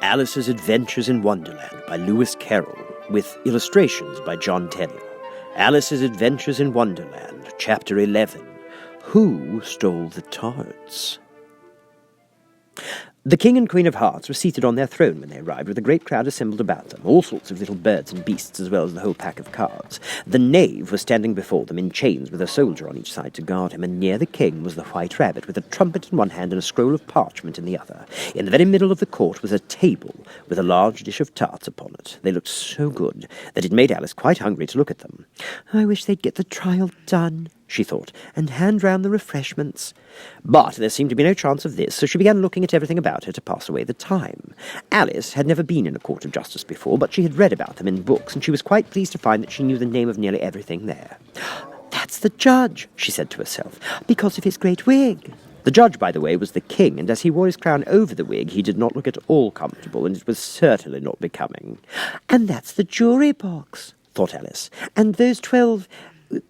Alice's Adventures in Wonderland by Lewis Carroll, with illustrations by John Tenniel. Alice's Adventures in Wonderland, Chapter 11. Who Stole the Tarts? The King and Queen of Hearts were seated on their throne when they arrived, with a great crowd assembled about them, all sorts of little birds and beasts, as well as the whole pack of cards. The knave was standing before them in chains, with a soldier on each side to guard him, and near the king was the white rabbit, with a trumpet in one hand and a scroll of parchment in the other. In the very middle of the court was a table, with a large dish of tarts upon it. They looked so good that it made Alice quite hungry to look at them. "I wish they'd get the trial done," she thought, "and hand round the refreshments." But there seemed to be no chance of this, so she began looking at everything about her to pass away the time. Alice had never been in a court of justice before, but she had read about them in books, and she was quite pleased to find that she knew the name of nearly everything there. "That's the judge," she said to herself, "because of his great wig." The judge, by the way, was the king, and as he wore his crown over the wig, he did not look at all comfortable, and it was certainly not becoming. "And that's the jury box," thought Alice, "and those 12...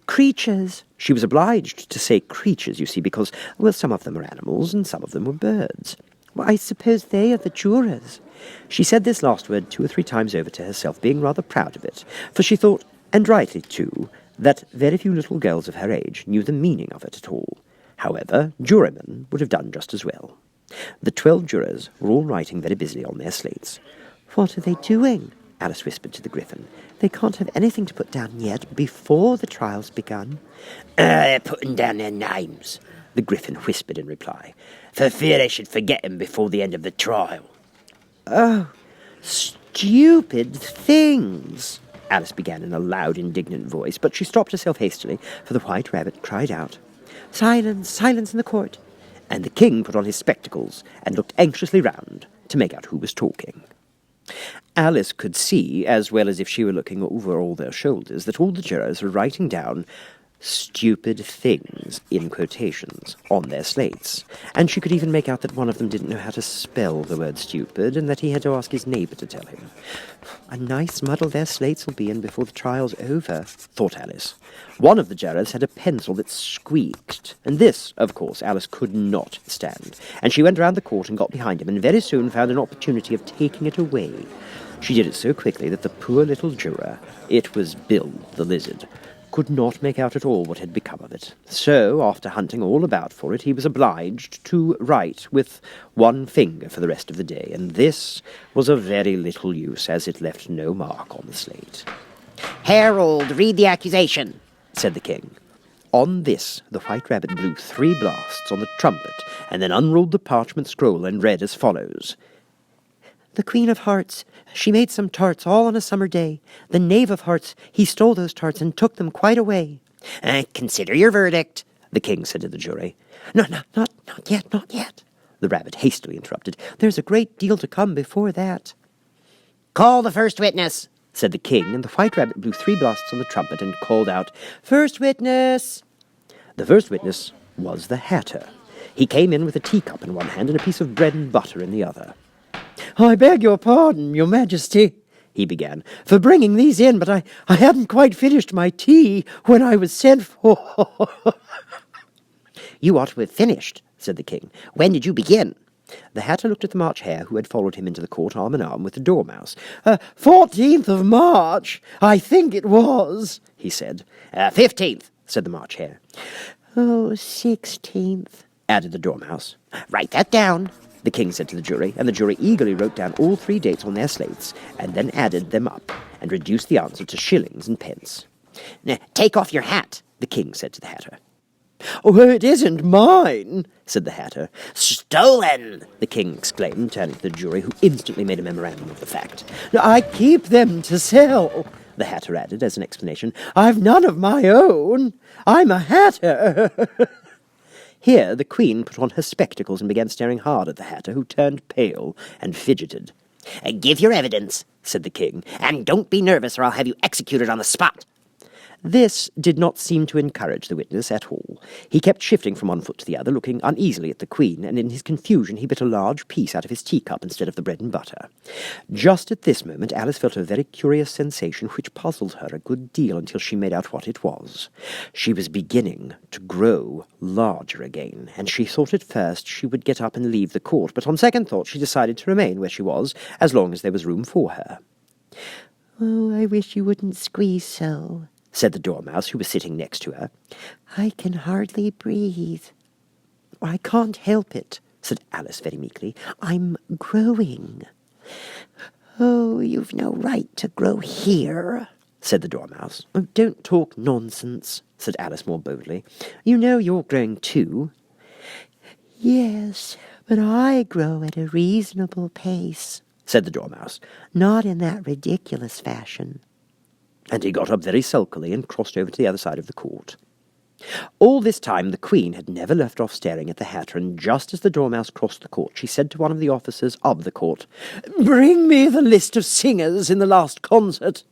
creatures." She was obliged to say creatures, you see, because, well, some of them were animals and some of them were birds. "Well, I suppose they are the jurors." She said this last word 2 or 3 times over to herself, being rather proud of it, for she thought, and rightly too, that very few little girls of her age knew the meaning of it at all. However, jurymen would have done just as well. The 12 jurors were all writing very busily on their slates. "What are they doing?" Alice whispered to the Gryphon. "They can't have anything to put down yet, before the trial's begun." They're putting down their names," the Gryphon whispered in reply, "for fear they should forget them before the end of the trial." "Oh, stupid things!" Alice began in a loud, indignant voice, but she stopped herself hastily, for the white rabbit cried out, "Silence, silence in the court!" And the king put on his spectacles and looked anxiously round to make out who was talking. Alice could see, as well as if she were looking over all their shoulders, that all the jurors were writing down "stupid things" in quotations on their slates, and she could even make out that one of them didn't know how to spell the word stupid, and that he had to ask his neighbour to tell him. "A nice muddle their slates will be in before the trial's over," thought Alice. One of the jurors had a pencil that squeaked, and this, of course, Alice could not stand, and she went round the court and got behind him, and very soon found an opportunity of taking it away. She did it so quickly that the poor little juror, it was Bill the lizard, could not make out at all what had become of it. So, after hunting all about for it, he was obliged to write with one finger for the rest of the day, and this was of very little use, as it left no mark on the slate. "Herald, read the accusation," said the king. On this, the white rabbit blew 3 blasts on the trumpet, and then unrolled the parchment scroll and read as follows. "The Queen of Hearts, she made some tarts all on a summer day. The Knave of Hearts, he stole those tarts and took them quite away." "Consider your verdict," the king said to the jury. Not yet, not yet," the rabbit hastily interrupted. "There's a great deal to come before that." "Call the first witness," said the king, and the white rabbit blew 3 blasts on the trumpet and called out, "First witness!" The first witness was the Hatter. He came in with a teacup in one hand and a piece of bread and butter in the other. "I beg your pardon, your majesty," he began, "for bringing these in, but I hadn't quite finished my tea when I was sent for." "You ought to have finished," said the king. "When did you begin?" The Hatter looked at the March Hare, who had followed him into the court arm in arm with the Dormouse. 14th of March, I think it was," he said. 15th, said the March Hare. "Oh, 16th, added the Dormouse. "Write that down," the king said to the jury, and the jury eagerly wrote down all 3 dates on their slates, and then added them up, and reduced the answer to shillings and pence. "Take off your hat," the king said to the Hatter. "Oh, it isn't mine," said the Hatter. "Stolen!" the king exclaimed, turning to the jury, who instantly made a memorandum of the fact. "I keep them to sell," the Hatter added as an explanation. "I've none of my own. I'm a Hatter." Here the queen put on her spectacles and began staring hard at the Hatter, who turned pale and fidgeted. "Give your evidence," said the king, "and don't be nervous or I'll have you executed on the spot." This did not seem to encourage the witness at all. He kept shifting from one foot to the other, looking uneasily at the Queen, and in his confusion he bit a large piece out of his teacup instead of the bread and butter. Just at this moment Alice felt a very curious sensation which puzzled her a good deal until she made out what it was. She was beginning to grow larger again, and she thought at first she would get up and leave the court, but on second thought she decided to remain where she was, as long as there was room for her. "Oh, I wish you wouldn't squeeze so," said the Dormouse, who was sitting next to her. "I can hardly breathe." "I can't help it," said Alice very meekly. "I'm growing." "Oh, you've no right to grow here," said the Dormouse. "Oh, don't talk nonsense," said Alice more boldly. "You know you're growing too." "Yes, but I grow at a reasonable pace," said the Dormouse. "not in that ridiculous fashion." And he got up very sulkily and crossed over to the other side of the court. All this time the Queen had never left off staring at the Hatter, and just as the Dormouse crossed the court, she said to one of the officers of the court, "Bring me the list of singers in the last concert."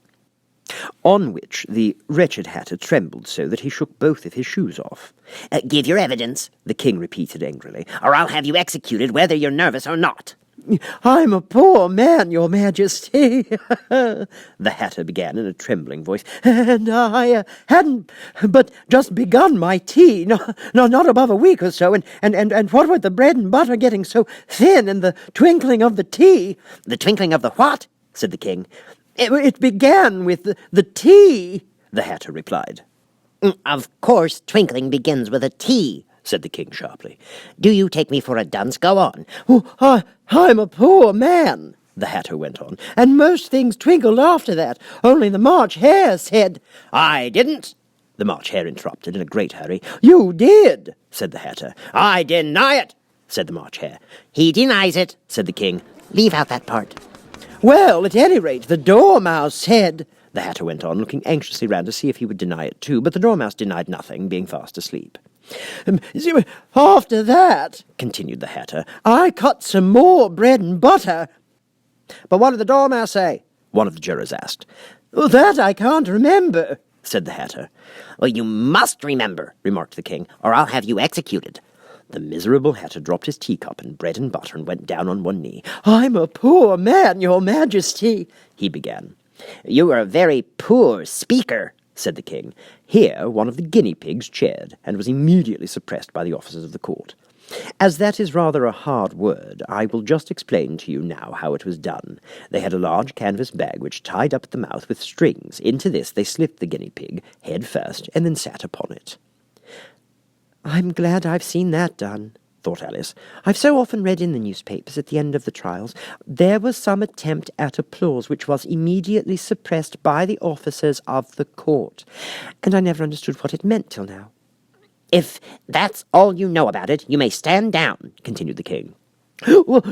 On which the wretched Hatter trembled so that he shook both of his shoes off. "Give your evidence," the King repeated angrily, "or I'll have you executed whether you're nervous or not." "I'm a poor man, your Majesty," the Hatter began in a trembling voice, "and I hadn't but just begun my tea, not above a week or so, and what with the bread and butter getting so thin and the twinkling of the tea—" "The twinkling of the what?" said the King. It began with the tea," the Hatter replied. "Of course twinkling begins with a T," said the King sharply. "Do you take me for a dunce? Go on." "Oh, I'm a poor man," the Hatter went on, "and most things twinkled after that, only the March Hare said—" "I didn't," the March Hare interrupted in a great hurry. "You did," said the Hatter. "I deny it," said the March Hare. "He denies it," said the King. "Leave out that part." "Well, at any rate, the Dormouse said—" the Hatter went on, looking anxiously round to see if he would deny it too, but the Dormouse denied nothing, being fast asleep. "After that," continued the Hatter, "I cut some more bread and butter." "But what did the Dormouse say?" one of the jurors asked. "That I can't remember," said the Hatter. "Well, you must remember," remarked the King, "or I'll have you executed." The miserable Hatter dropped his teacup and bread and butter and went down on one knee. "I'm a poor man, your Majesty," he began. "You are a very poor speaker," said the King. Here one of the guinea pigs cheered, and was immediately suppressed by the officers of the court. As that is rather a hard word, I will just explain to you now how it was done. They had a large canvas bag which tied up at the mouth with strings. Into this they slipped the guinea pig, head first, and then sat upon it. "I'm glad I've seen that done," thought Alice. "I've so often read in the newspapers at the end of the trials, there was some attempt at applause which was immediately suppressed by the officers of the court, and I never understood what it meant till now." "If that's all you know about it, you may stand down," continued the King. "Well,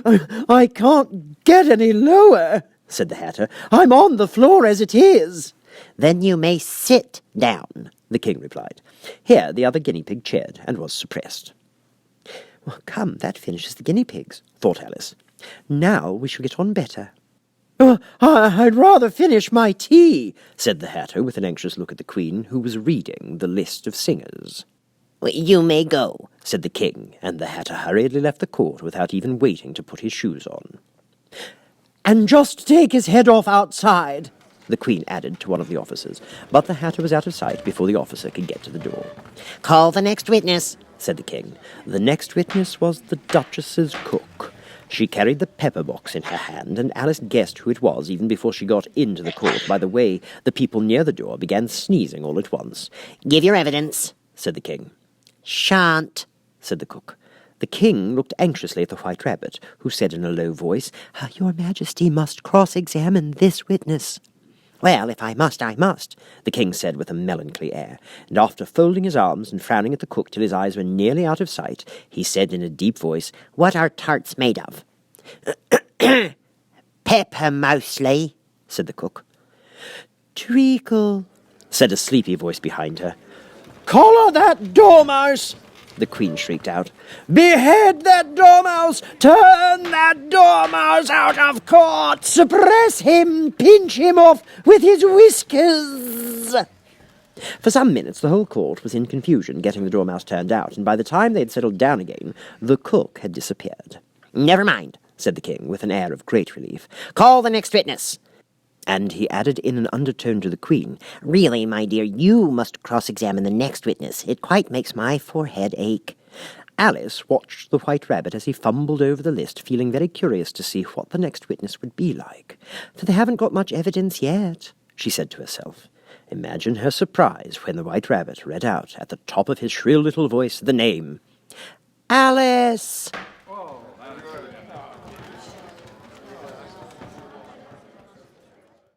I can't get any lower," said the Hatter. "I'm on the floor as it is." "Then you may sit down," the King replied. Here the other guinea pig cheered, and was suppressed. "Well, come, that finishes the guinea pigs," thought Alice. "Now we shall get on better." "I'd rather finish my tea," said the Hatter, with an anxious look at the Queen, who was reading the list of singers. "You may go," said the King, and the Hatter hurriedly left the court without even waiting to put his shoes on. "And just take his head off outside," the Queen added to one of the officers, but the Hatter was out of sight before the officer could get to the door. "Call the next witness," said the King. The next witness was the Duchess's cook. She carried the pepper box in her hand, and Alice guessed who it was even before she got into the court by the way the people near the door began sneezing all at once. "Give your evidence," said the King. "Shan't," said the cook. The King looked anxiously at the White Rabbit, who said in a low voice, "Your Majesty must cross-examine this witness." "Well, if I must, I must," the King said with a melancholy air, and after folding his arms and frowning at the cook till his eyes were nearly out of sight, he said in a deep voice, "What are tarts made of?" "Pepper, mostly," said the cook. "Treacle," said a sleepy voice behind her. "Collar that dormouse!" the Queen shrieked out. "Behead that dormouse! Turn that dormouse out of court! Suppress him! Pinch him off with his whiskers!" For some minutes the whole court was in confusion, getting the Dormouse turned out, and by the time they had settled down again, the cook had disappeared. "Never mind," said the king, with an air of great relief. "Call the next witness." And he added in an undertone to the Queen, "Really, my dear, you must cross-examine the next witness. It quite makes my forehead ache." Alice watched the White Rabbit as he fumbled over the list, feeling very curious to see what the next witness would be like. "For they haven't got much evidence yet," she said to herself. Imagine her surprise when the White Rabbit read out, at the top of his shrill little voice, the name. "Alice!"